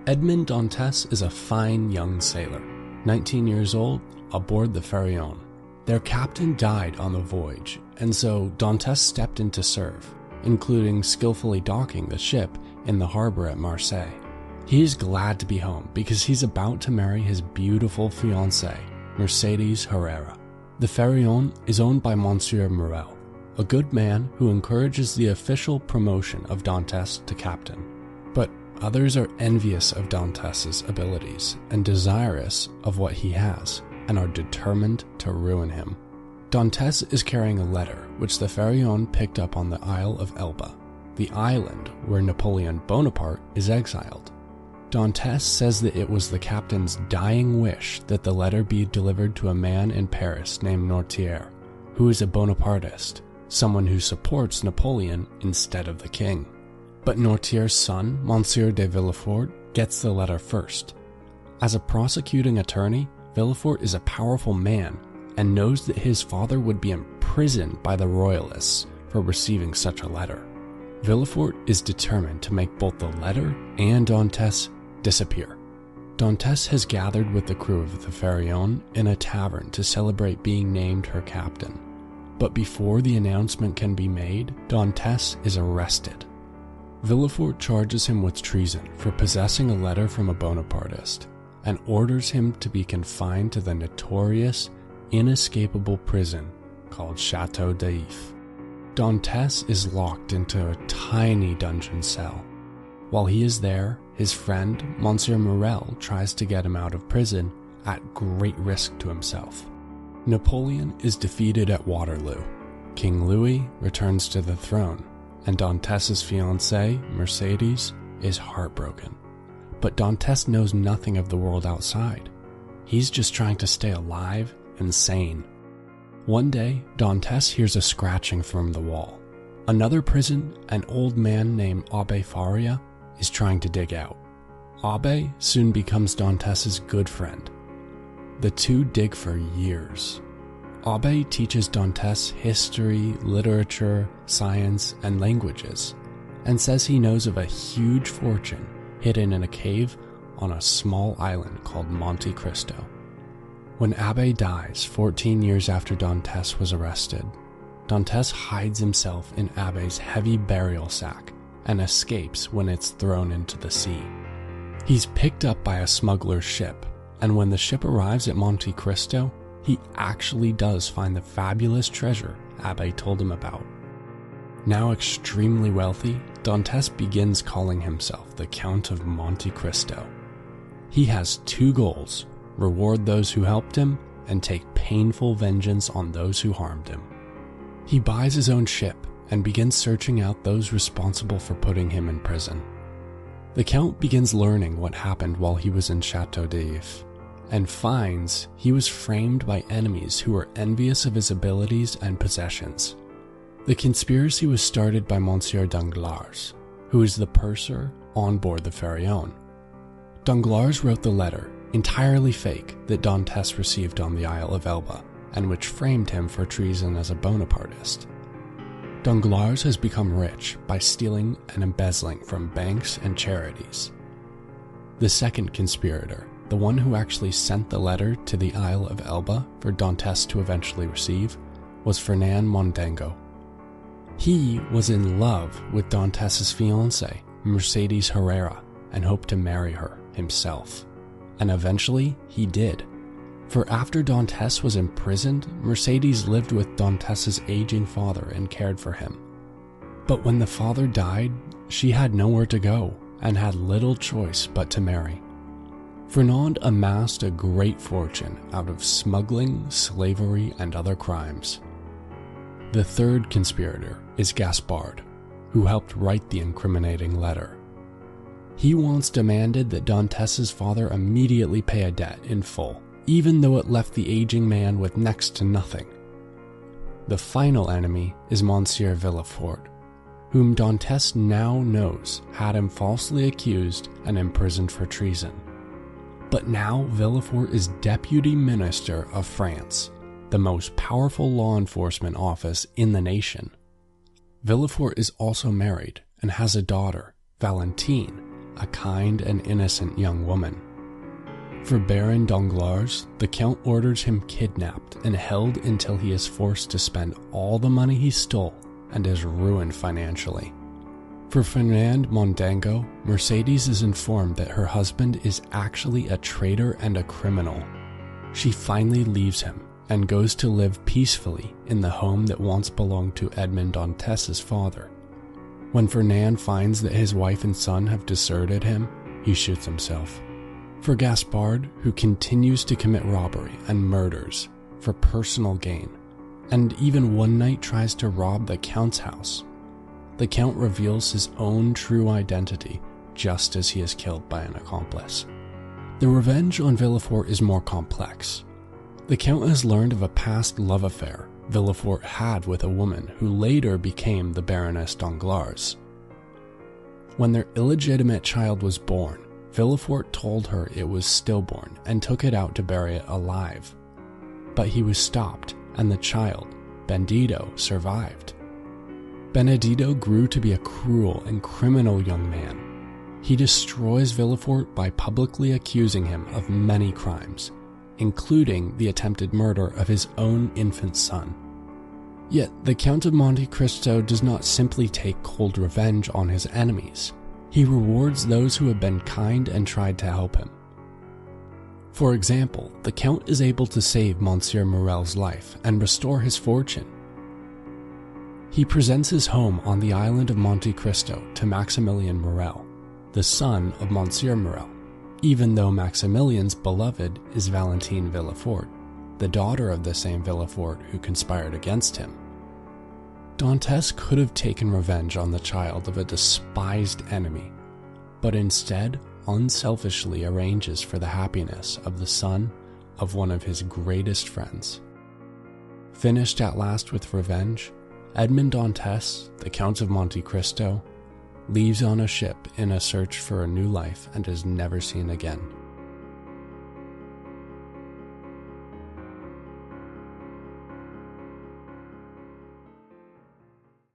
Edmond Dantes is a fine young sailor, 19 years old, aboard the Pharaon. Their captain died on the voyage, and so Dantes stepped in to serve, including skillfully docking the ship in the harbor at Marseille. He is glad to be home because he's about to marry his beautiful fiancée, Mercedes Herrera. The Pharaon is owned by Monsieur Morel, a good man who encourages the official promotion of Dantes to captain. But others are envious of Dantes's abilities and desirous of what he has, and are determined to ruin him. Dantes is carrying a letter which the Pharaon picked up on the Isle of Elba, the island where Napoleon Bonaparte is exiled. Dantes says that it was the captain's dying wish that the letter be delivered to a man in Paris named Noirtier, who is a Bonapartist, someone who supports Napoleon instead of the king. But Noirtier's son, Monsieur de Villefort, gets the letter first. As a prosecuting attorney, Villefort is a powerful man and knows that his father would be imprisoned by the royalists for receiving such a letter. Villefort is determined to make both the letter and Dantes disappear. Dantes has gathered with the crew of the Pharaon in a tavern to celebrate being named her captain. But before the announcement can be made, Dantes is arrested. Villefort charges him with treason for possessing a letter from a Bonapartist and orders him to be confined to the notorious, inescapable prison called Chateau d'If. Dantes is locked into a tiny dungeon cell. While he is there, his friend, Monsieur Morel, tries to get him out of prison at great risk to himself. Napoleon is defeated at Waterloo. King Louis returns to the throne, and Dantes's fiancée, Mercedes, is heartbroken. But Dantes knows nothing of the world outside. He's just trying to stay alive and sane. One day, Dantes hears a scratching from the wall. Another prison, an old man named Abbé Faria, is trying to dig out. Abbé soon becomes Dantes's good friend. The two dig for years. Abbé teaches Dantes history, literature, science, and languages, and says he knows of a huge fortune hidden in a cave on a small island called Monte Cristo. When Abbé dies 14 years after Dantes was arrested, Dantes hides himself in Abbé's heavy burial sack and escapes when it's thrown into the sea. He's picked up by a smuggler's ship, and when the ship arrives at Monte Cristo, he actually does find the fabulous treasure Abbé told him about. Now extremely wealthy, Dantes begins calling himself the Count of Monte Cristo. He has two goals: reward those who helped him and take painful vengeance on those who harmed him. He buys his own ship and begins searching out those responsible for putting him in prison. The Count begins learning what happened while he was in Chateau d'If, and finds he was framed by enemies who were envious of his abilities and possessions. The conspiracy was started by Monsieur Danglars, who is the purser on board the Pharaon. Danglars wrote the letter, entirely fake, that Dantes received on the Isle of Elba, and which framed him for treason as a Bonapartist. Danglars has become rich by stealing and embezzling from banks and charities. The second conspirator, the one who actually sent the letter to the Isle of Elba for Dantes to eventually receive, was Fernand Mondego. He was in love with Dantes's fiancée, Mercedes Herrera, and hoped to marry her himself. And eventually, he did. For after Dantes was imprisoned, Mercedes lived with Dantes's aging father and cared for him. But when the father died, she had nowhere to go and had little choice but to marry. Fernand amassed a great fortune out of smuggling, slavery, and other crimes. The third conspirator is Gaspard, who helped write the incriminating letter. He once demanded that Dantes's father immediately pay a debt in full, even though it left the aging man with next to nothing. The final enemy is Monsieur Villefort, whom Dantes now knows had him falsely accused and imprisoned for treason. But now Villefort is Deputy Minister of France, the most powerful law enforcement office in the nation. Villefort is also married and has a daughter, Valentine, a kind and innocent young woman. For Baron Danglars, the Count orders him kidnapped and held until he is forced to spend all the money he stole and is ruined financially. For Fernand Mondego, Mercedes is informed that her husband is actually a traitor and a criminal. She finally leaves him and goes to live peacefully in the home that once belonged to Edmond Dantès' father. When Fernand finds that his wife and son have deserted him, he shoots himself. For Gaspard, who continues to commit robbery and murders for personal gain, and even one night tries to rob the Count's house, the Count reveals his own true identity just as he is killed by an accomplice. The revenge on Villefort is more complex. The Count has learned of a past love affair Villefort had with a woman who later became the Baroness Danglars. When their illegitimate child was born, Villefort told her it was stillborn and took it out to bury it alive. But he was stopped, and the child, Benedetto, survived. Benedetto grew to be a cruel and criminal young man. He destroys Villefort by publicly accusing him of many crimes, including the attempted murder of his own infant son. Yet the Count of Monte Cristo does not simply take cold revenge on his enemies. He rewards those who have been kind and tried to help him. For example, the Count is able to save Monsieur Morel's life and restore his fortune. He presents his home on the island of Monte Cristo to Maximilien Morel, the son of Monsieur Morel, even though Maximilien's beloved is Valentine Villefort, the daughter of the same Villefort who conspired against him. Dantès could have taken revenge on the child of a despised enemy, but instead unselfishly arranges for the happiness of the son of one of his greatest friends. Finished at last with revenge, Edmond Dantès, the Count of Monte Cristo, leaves on a ship in a search for a new life and is never seen again.